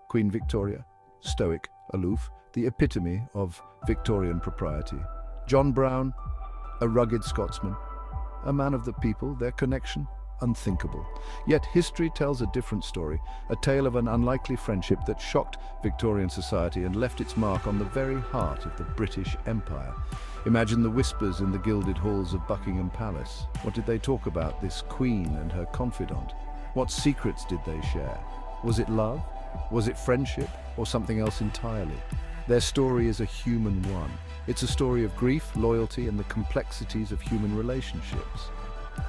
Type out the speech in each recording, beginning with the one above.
Queen Victoria, stoic, aloof, the epitome of Victorian propriety. John Brown, a rugged Scotsman, a man of the people, their connection, unthinkable. Yet history tells a different story, a tale of an unlikely friendship that shocked Victorian society and left its mark on the very heart of the British Empire. Imagine the whispers in the gilded halls of Buckingham Palace. What did they talk about, this queen and her confidant? What secrets did they share? Was it love? Was it friendship? Or something else entirely? Their story is a human one. It's a story of grief, loyalty, and the complexities of human relationships.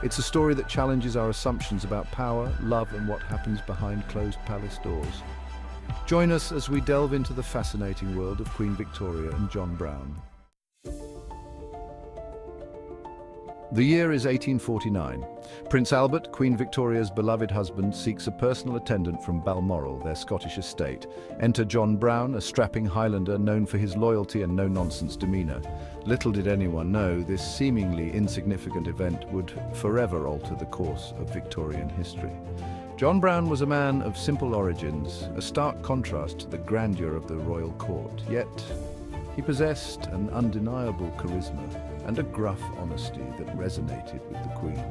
It's a story that challenges our assumptions about power, love, and what happens behind closed palace doors. Join us as we delve into the fascinating world of Queen Victoria and John Brown. The year is 1849. Prince Albert, Queen Victoria's beloved husband, seeks a personal attendant from Balmoral, their Scottish estate. Enter John Brown, a strapping Highlander known for his loyalty and no-nonsense demeanour. Little did anyone know this seemingly insignificant event would forever alter the course of Victorian history. John Brown was a man of simple origins, a stark contrast to the grandeur of the royal court. Yet, he possessed an undeniable charisma and a gruff honesty that resonated with the Queen.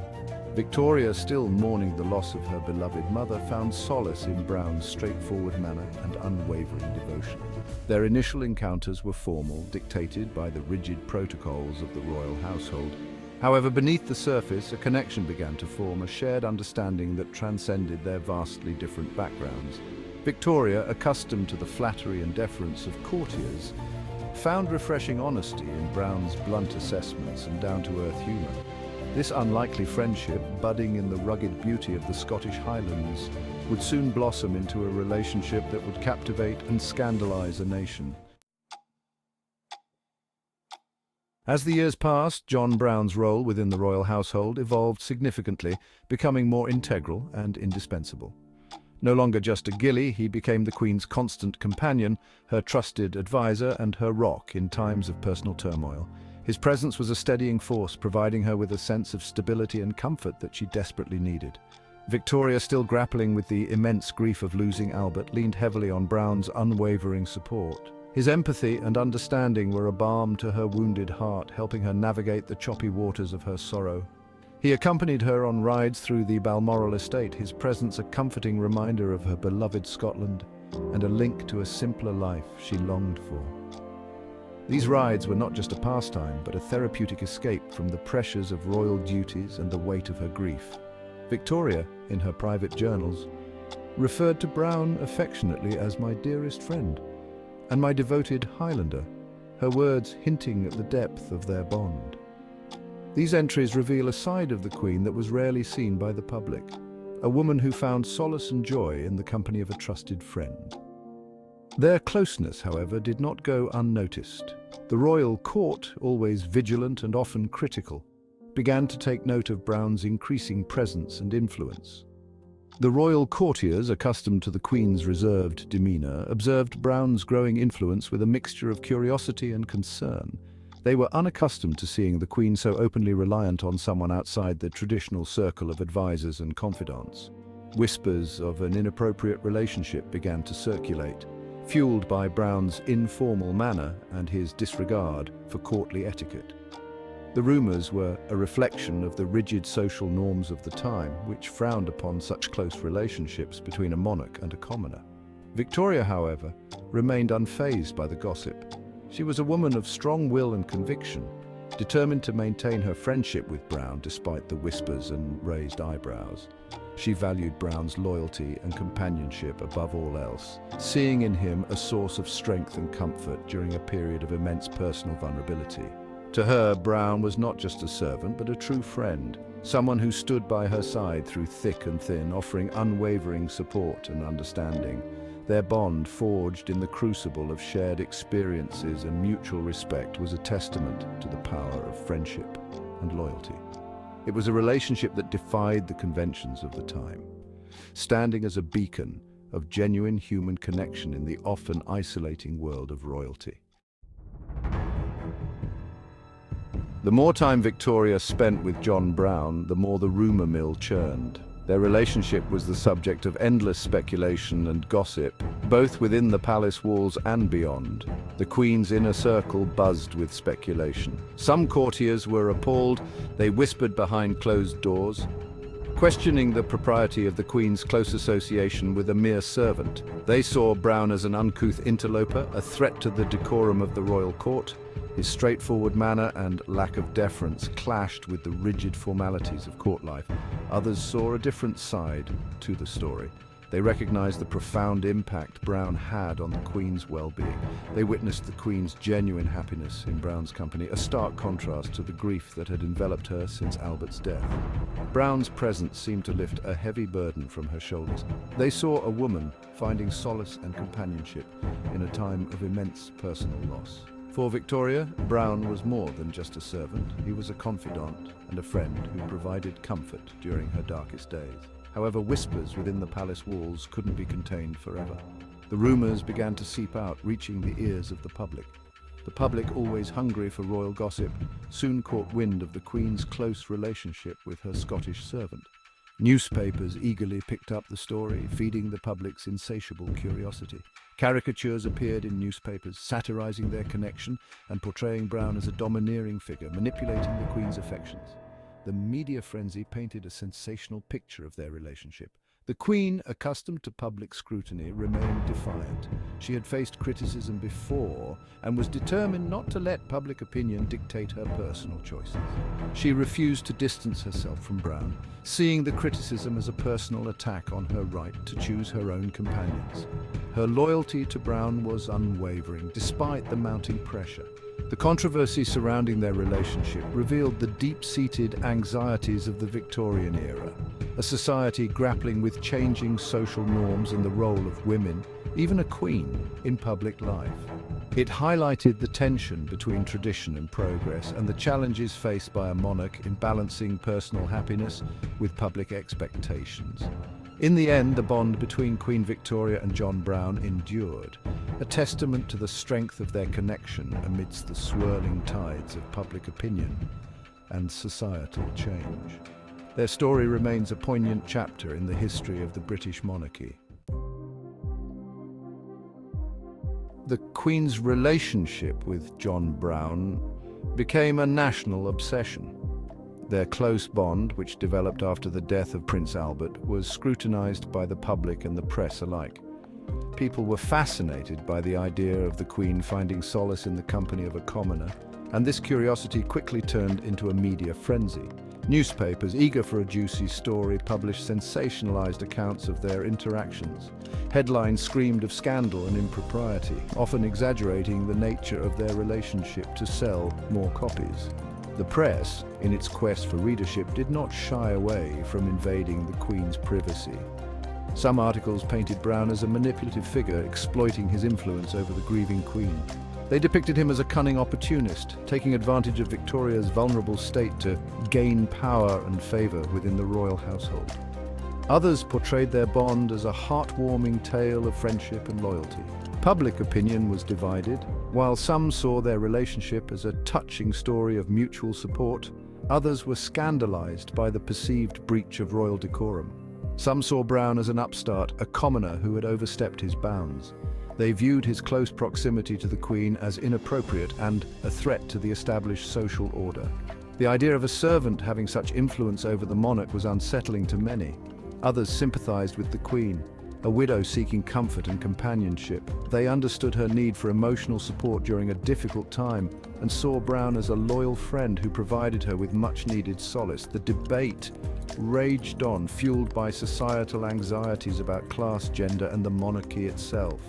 Victoria, still mourning the loss of her beloved mother, found solace in Brown's straightforward manner and unwavering devotion. Their initial encounters were formal, dictated by the rigid protocols of the royal household. However, beneath the surface, a connection began to form, a shared understanding that transcended their vastly different backgrounds. Victoria, accustomed to the flattery and deference of courtiers, found refreshing honesty in Brown's blunt assessments and down-to-earth humour. This unlikely friendship, budding in the rugged beauty of the Scottish Highlands, would soon blossom into a relationship that would captivate and scandalise a nation. As the years passed, John Brown's role within the royal household evolved significantly, becoming more integral and indispensable. No longer just a gillie, he became the Queen's constant companion, her trusted advisor, and her rock in times of personal turmoil. His presence was a steadying force, providing her with a sense of stability and comfort that she desperately needed. Victoria, still grappling with the immense grief of losing Albert, leaned heavily on Brown's unwavering support. His empathy and understanding were a balm to her wounded heart, helping her navigate the choppy waters of her sorrow. He accompanied her on rides through the Balmoral estate, his presence a comforting reminder of her beloved Scotland and a link to a simpler life she longed for. These rides were not just a pastime, but a therapeutic escape from the pressures of royal duties and the weight of her grief. Victoria, in her private journals, referred to Brown affectionately as my dearest friend and my devoted Highlander, her words hinting at the depth of their bond. These entries reveal a side of the Queen that was rarely seen by the public, a woman who found solace and joy in the company of a trusted friend. Their closeness, however, did not go unnoticed. The royal court, always vigilant and often critical, began to take note of Brown's increasing presence and influence. The royal courtiers, accustomed to the Queen's reserved demeanour, observed Brown's growing influence with a mixture of curiosity and concern. They were unaccustomed to seeing the Queen so openly reliant on someone outside the traditional circle of advisors and confidants. Whispers of an inappropriate relationship began to circulate, fueled by Brown's informal manner and his disregard for courtly etiquette. The rumours were a reflection of the rigid social norms of the time, which frowned upon such close relationships between a monarch and a commoner. Victoria, however, remained unfazed by the gossip. She was a woman of strong will and conviction, determined to maintain her friendship with Brown despite the whispers and raised eyebrows. She valued Brown's loyalty and companionship above all else, seeing in him a source of strength and comfort during a period of immense personal vulnerability. To her, Brown was not just a servant, but a true friend, someone who stood by her side through thick and thin, offering unwavering support and understanding. Their bond, forged in the crucible of shared experiences and mutual respect, was a testament to the power of friendship and loyalty. It was a relationship that defied the conventions of the time, standing as a beacon of genuine human connection in the often isolating world of royalty. The more time Victoria spent with John Brown, the more the rumour mill churned. Their relationship was the subject of endless speculation and gossip, both within the palace walls and beyond. The Queen's inner circle buzzed with speculation. Some courtiers were appalled. They whispered behind closed doors, questioning the propriety of the Queen's close association with a mere servant. They saw Brown as an uncouth interloper, a threat to the decorum of the royal court. His straightforward manner and lack of deference clashed with the rigid formalities of court life. Others saw a different side to the story. They recognized the profound impact Brown had on the Queen's well-being. They witnessed the Queen's genuine happiness in Brown's company, a stark contrast to the grief that had enveloped her since Albert's death. Brown's presence seemed to lift a heavy burden from her shoulders. They saw a woman finding solace and companionship in a time of immense personal loss. For Victoria, Brown was more than just a servant. He was a confidant and a friend who provided comfort during her darkest days. However, whispers within the palace walls couldn't be contained forever. The rumors began to seep out, reaching the ears of the public. The public, always hungry for royal gossip, soon caught wind of the Queen's close relationship with her Scottish servant. Newspapers eagerly picked up the story, feeding the public's insatiable curiosity. Caricatures appeared in newspapers, satirizing their connection and portraying Brown as a domineering figure, manipulating the Queen's affections. The media frenzy painted a sensational picture of their relationship. The Queen, accustomed to public scrutiny, remained defiant. She had faced criticism before and was determined not to let public opinion dictate her personal choices. She refused to distance herself from Brown, seeing the criticism as a personal attack on her right to choose her own companions. Her loyalty to Brown was unwavering, despite the mounting pressure. The controversy surrounding their relationship revealed the deep-seated anxieties of the Victorian era, a society grappling with changing social norms and the role of women, even a queen, in public life. It highlighted the tension between tradition and progress and the challenges faced by a monarch in balancing personal happiness with public expectations. In the end, the bond between Queen Victoria and John Brown endured, a testament to the strength of their connection amidst the swirling tides of public opinion and societal change. Their story remains a poignant chapter in the history of the British monarchy. The Queen's relationship with John Brown became a national obsession. Their close bond, which developed after the death of Prince Albert, was scrutinized by the public and the press alike. People were fascinated by the idea of the Queen finding solace in the company of a commoner, and this curiosity quickly turned into a media frenzy. Newspapers, eager for a juicy story, published sensationalized accounts of their interactions. Headlines screamed of scandal and impropriety, often exaggerating the nature of their relationship to sell more copies. The press, in its quest for readership, did not shy away from invading the Queen's privacy. Some articles painted Brown as a manipulative figure, exploiting his influence over the grieving Queen. They depicted him as a cunning opportunist, taking advantage of Victoria's vulnerable state to gain power and favor within the royal household. Others portrayed their bond as a heartwarming tale of friendship and loyalty. Public opinion was divided. While some saw their relationship as a touching story of mutual support, others were scandalized by the perceived breach of royal decorum. Some saw Brown as an upstart, a commoner who had overstepped his bounds. They viewed his close proximity to the Queen as inappropriate and a threat to the established social order. The idea of a servant having such influence over the monarch was unsettling to many. Others sympathized with the Queen, a widow seeking comfort and companionship. They understood her need for emotional support during a difficult time and saw Brown as a loyal friend who provided her with much-needed solace. The debate raged on, fueled by societal anxieties about class, gender, and the monarchy itself.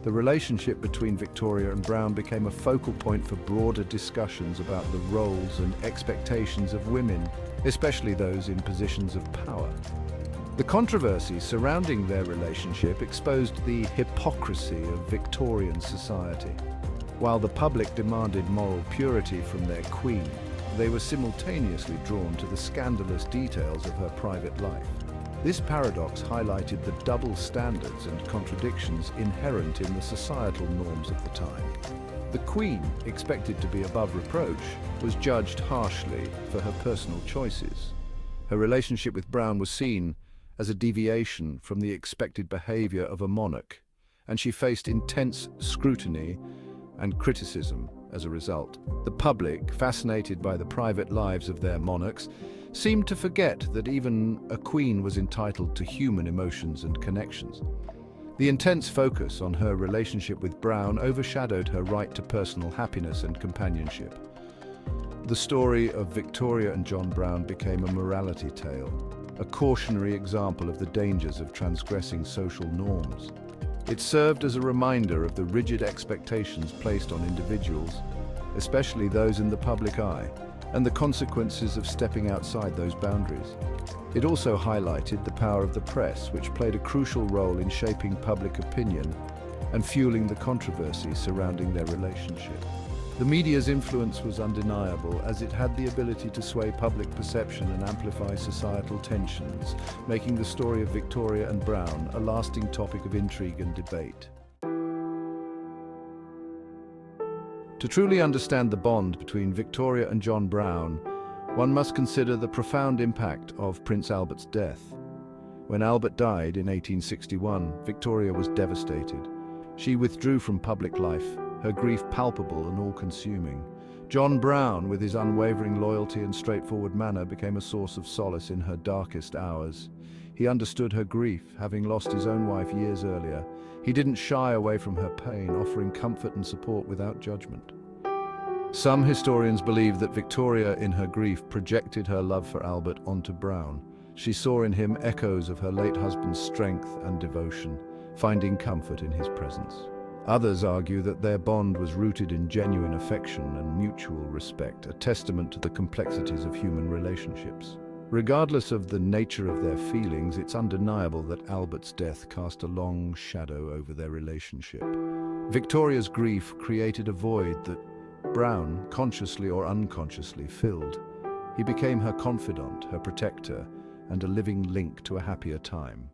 The relationship between Victoria and Brown became a focal point for broader discussions about the roles and expectations of women, especially those in positions of power. The controversy surrounding their relationship exposed the hypocrisy of Victorian society. While the public demanded moral purity from their queen, they were simultaneously drawn to the scandalous details of her private life. This paradox highlighted the double standards and contradictions inherent in the societal norms of the time. The Queen, expected to be above reproach, was judged harshly for her personal choices. Her relationship with Brown was seen as a deviation from the expected behavior of a monarch, and she faced intense scrutiny and criticism as a result. The public, fascinated by the private lives of their monarchs, seemed to forget that even a queen was entitled to human emotions and connections. The intense focus on her relationship with Browne overshadowed her right to personal happiness and companionship. The story of Victoria and John Browne became a morality tale, a cautionary example of the dangers of transgressing social norms. It served as a reminder of the rigid expectations placed on individuals, especially those in the public eye, and the consequences of stepping outside those boundaries. It also highlighted the power of the press, which played a crucial role in shaping public opinion and fueling the controversy surrounding their relationship. The media's influence was undeniable, as it had the ability to sway public perception and amplify societal tensions, making the story of Victoria and Browne a lasting topic of intrigue and debate. To truly understand the bond between Victoria and John Browne, one must consider the profound impact of Prince Albert's death. When Albert died in 1861, Victoria was devastated. She withdrew from public life, her grief palpable and all-consuming. John Browne, with his unwavering loyalty and straightforward manner, became a source of solace in her darkest hours. He understood her grief, having lost his own wife years earlier. He didn't shy away from her pain, offering comfort and support without judgment. Some historians believe that Victoria, in her grief, projected her love for Albert onto Browne. She saw in him echoes of her late husband's strength and devotion, finding comfort in his presence. Others argue that their bond was rooted in genuine affection and mutual respect, a testament to the complexities of human relationships. Regardless of the nature of their feelings, it's undeniable that Albert's death cast a long shadow over their relationship. Victoria's grief created a void that Browne, consciously or unconsciously, filled. He became her confidant, her protector, and a living link to a happier time.